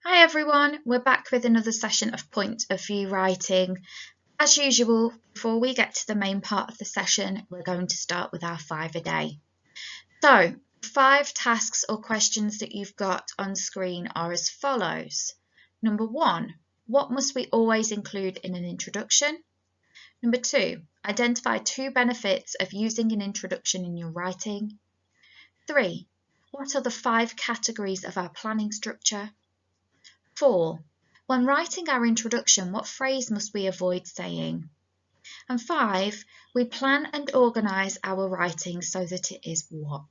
Hi everyone, we're back with another session of point of view writing. As usual, before we get to the main part of the session, we're going to start with our 5 a day. So, 5 tasks or questions that you've got on screen are as follows. Number 1, what must we always include in an introduction? Number 2, identify 2 benefits of using an introduction in your writing. 3, what are the 5 categories of our planning structure? 4. When writing our introduction, what phrase must we avoid saying? And 5. We plan and organise our writing so that it is what?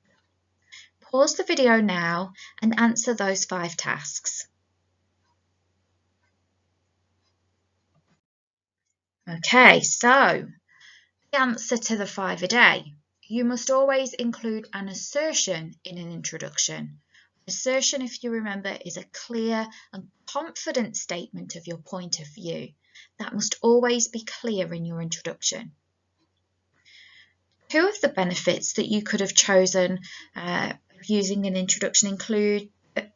Pause the video now and answer those 5 tasks. Okay, so the answer to the 5 a day. You must always include an assertion in an introduction. Assertion, if you remember, is a clear and confident statement of your point of view. That must always be clear in your introduction. 2 of the benefits that you could have chosen using an introduction include the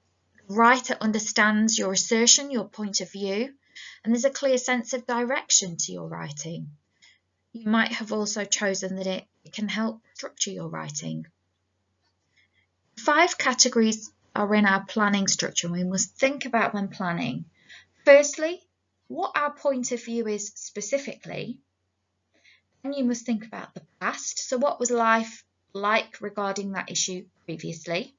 writer understands your assertion, your point of view, and there's a clear sense of direction to your writing. You might have also chosen that it can help structure your writing. 5 categories are in our planning structure, and we must think about when planning. Firstly, what our point of view is specifically. Then you must think about the past. So what was life like regarding that issue previously?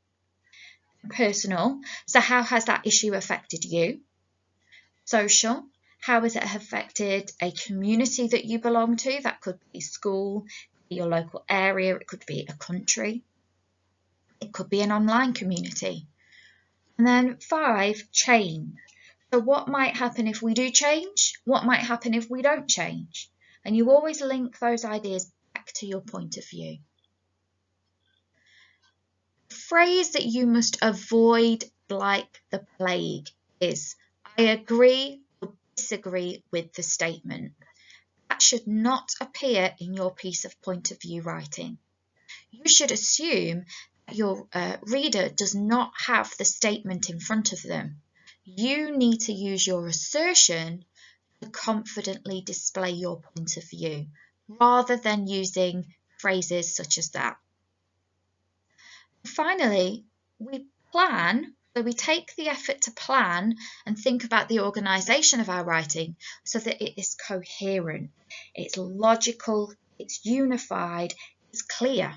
Personal. So how has that issue affected you? Social. How has it affected a community that you belong to? That could be school, your local area, it could be a country. It could be an online community. And then 5, change. So what might happen if we do change? What might happen if we don't change? And you always link those ideas back to your point of view. The phrase that you must avoid like the plague is, I agree or disagree with the statement. That should not appear in your piece of point of view writing. You should assume your reader does not have the statement in front of them. You need to use your assertion to confidently display your point of view, rather than using phrases such as that. Finally, we plan, so we take the effort to plan and think about the organisation of our writing so that it is coherent, it's logical, it's unified, it's clear.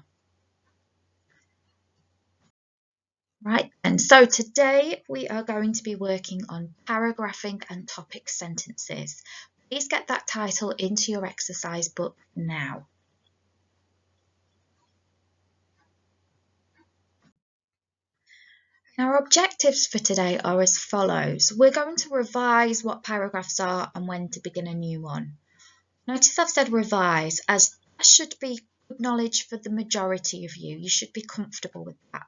Right, and so today we are going to be working on paragraphing and topic sentences. Please get that title into your exercise book now. Our objectives for today are as follows. We're going to revise what paragraphs are and when to begin a new one. Notice I've said revise, as that should be good knowledge for the majority of you. You should be comfortable with that.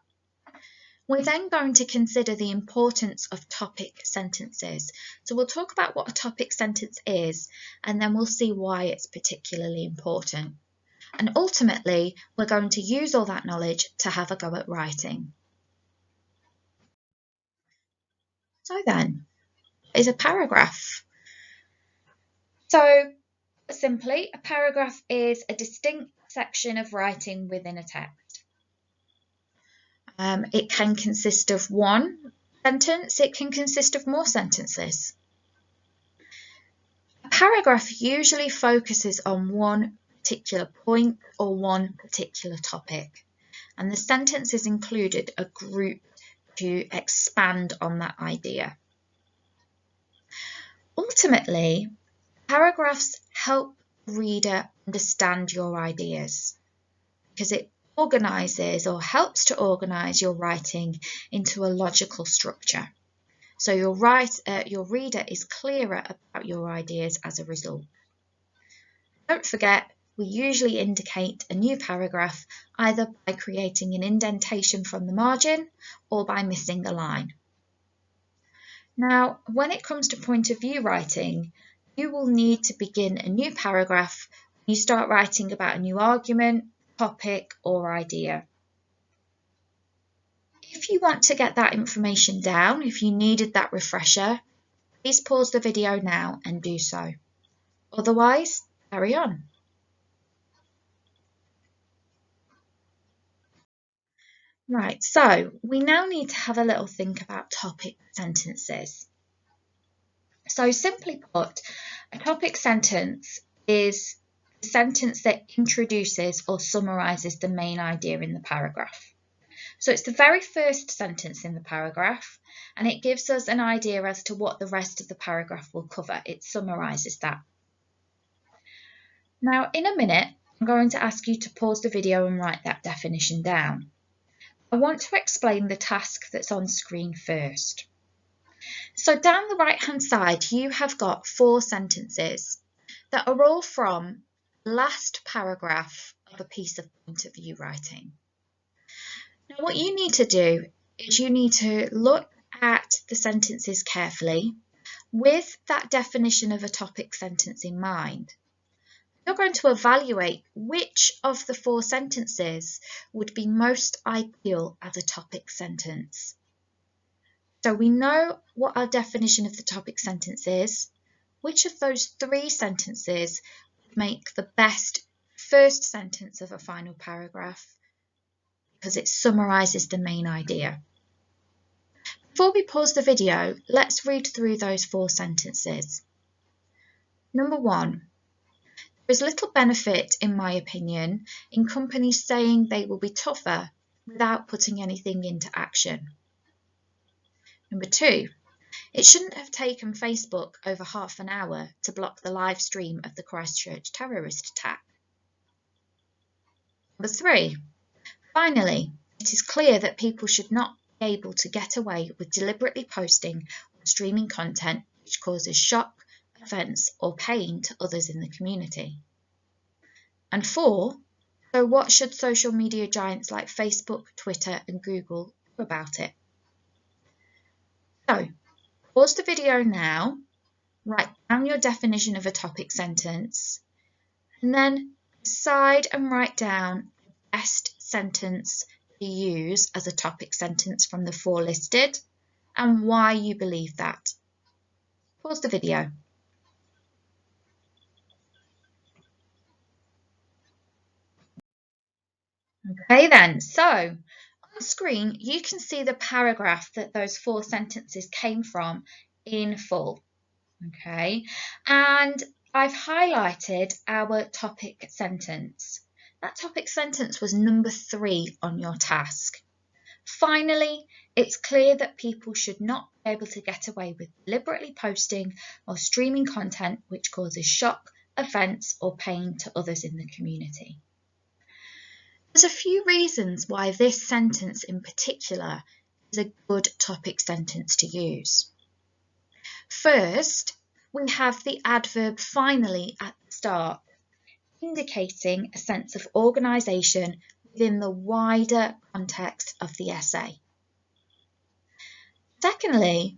We're then going to consider the importance of topic sentences. So we'll talk about what a topic sentence is, and then we'll see why it's particularly important. And ultimately, we're going to use all that knowledge to have a go at writing. So then, what is a paragraph? So simply, a paragraph is a distinct section of writing within a text. It can consist of one sentence, it can consist of more sentences. A paragraph usually focuses on one particular point or one particular topic, and the sentences included are grouped to expand on that idea. Ultimately, paragraphs help the reader understand your ideas because it organises or helps to organise your writing into a logical structure. So your reader is clearer about your ideas as a result. Don't forget, we usually indicate a new paragraph either by creating an indentation from the margin or by missing a line. Now, when it comes to point of view writing, you will need to begin a new paragraph when you start writing about a new argument, topic, or idea. If If you want to get that information down, if you needed that refresher, please pause the video now and do so. Otherwise, carry on. Right, so we now need to have a little think about topic sentences. So simply put, a topic sentence is a sentence that introduces or summarises the main idea in the paragraph. So it's the very first sentence in the paragraph, and it gives us an idea as to what the rest of the paragraph will cover. It summarises that. Now, in a minute, I'm going to ask you to pause the video and write that definition down. I want to explain the task that's on screen first. So down the right-hand side, you have got 4 sentences that are all from the last paragraph of a piece of point of view writing. Now, what you need to do is you need to look at the sentences carefully with that definition of a topic sentence in mind. You're going to evaluate which of the 4 sentences would be most ideal as a topic sentence. So we know what our definition of the topic sentence is. Which of those 3 sentences would make the best first sentence of a final paragraph because it summarises the main idea? Before we pause the video, let's read through those 4 sentences. Number 1. There is little benefit, in my opinion, in companies saying they will be tougher without putting anything into action. Number 2. It shouldn't have taken Facebook over half an hour to block the live stream of the Christchurch terrorist attack. Number 3. Finally, it is clear that people should not be able to get away with deliberately posting or streaming content which causes shock, offence or pain to others in the community. And 4. So what should social media giants like Facebook, Twitter and Google do about it? So, pause the video now, write down your definition of a topic sentence, and then decide and write down the best sentence to use as a topic sentence from the 4 listed and why you believe that. Pause the video. Okay then, so on screen you can see the paragraph that those 4 sentences came from in full. Okay, and I've highlighted our topic sentence. That topic sentence was number 3 on your task. Finally, it's clear that people should not be able to get away with deliberately posting or streaming content which causes shock, offence or pain to others in the community. There's a few reasons why this sentence in particular is a good topic sentence to use. First, we have the adverb finally at the start, indicating a sense of organisation within the wider context of the essay. Secondly,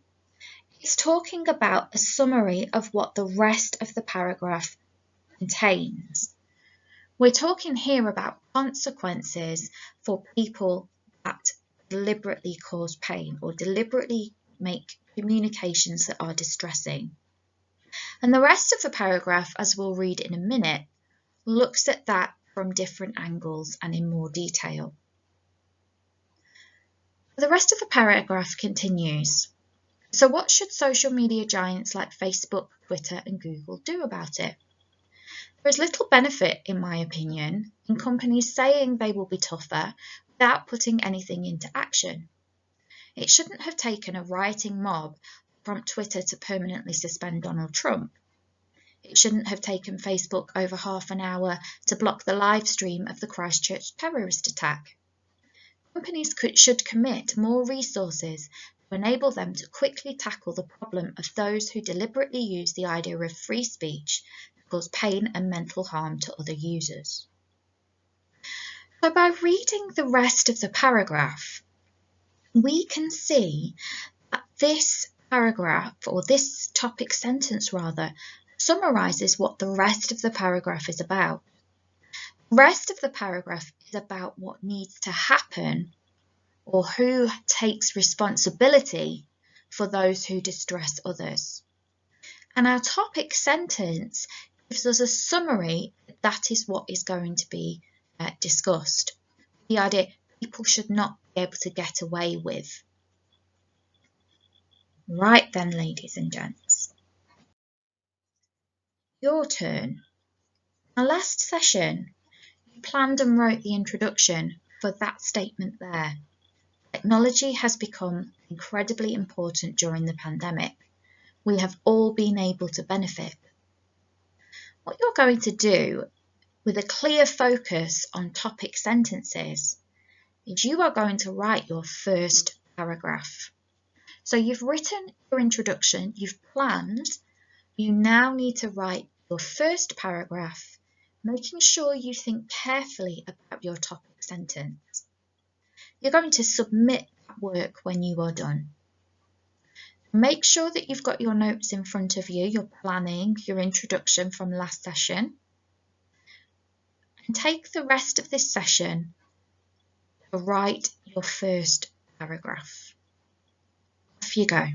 it's talking about a summary of what the rest of the paragraph contains. We're talking here about consequences for people that deliberately cause pain or deliberately make communications that are distressing. And the rest of the paragraph, as we'll read in a minute, looks at that from different angles and in more detail. The rest of the paragraph continues. So what should social media giants like Facebook, Twitter and Google do about it? There is little benefit, in my opinion, in companies saying they will be tougher without putting anything into action. It shouldn't have taken a rioting mob to prompt Twitter to permanently suspend Donald Trump. It shouldn't have taken Facebook over half an hour to block the live stream of the Christchurch terrorist attack. Companies should commit more resources to enable them to quickly tackle the problem of those who deliberately use the idea of free speech to cause pain and mental harm to other users. So by reading the rest of the paragraph, we can see that this paragraph, or this topic sentence rather, summarises what the rest of the paragraph is about. The rest of the paragraph is about what needs to happen or who takes responsibility for those who distress others. And our topic sentence gives us a summary that is what is going to be discussed. The idea people should not be able to get away with. Right then, ladies and gents, your turn. Now, last session, you planned and wrote the introduction for that statement there. Technology has become incredibly important during the pandemic. We have all been able to benefit. What you're going to do with a clear focus on topic sentences is you are going to write your first paragraph. So you've written your introduction, you've planned, you now need to write your first paragraph, making sure you think carefully about your topic sentence. You're going to submit that work when you are done. Make sure that you've got your notes in front of you, your planning, your introduction from last session, and take the rest of this session to write your first paragraph. Off you go.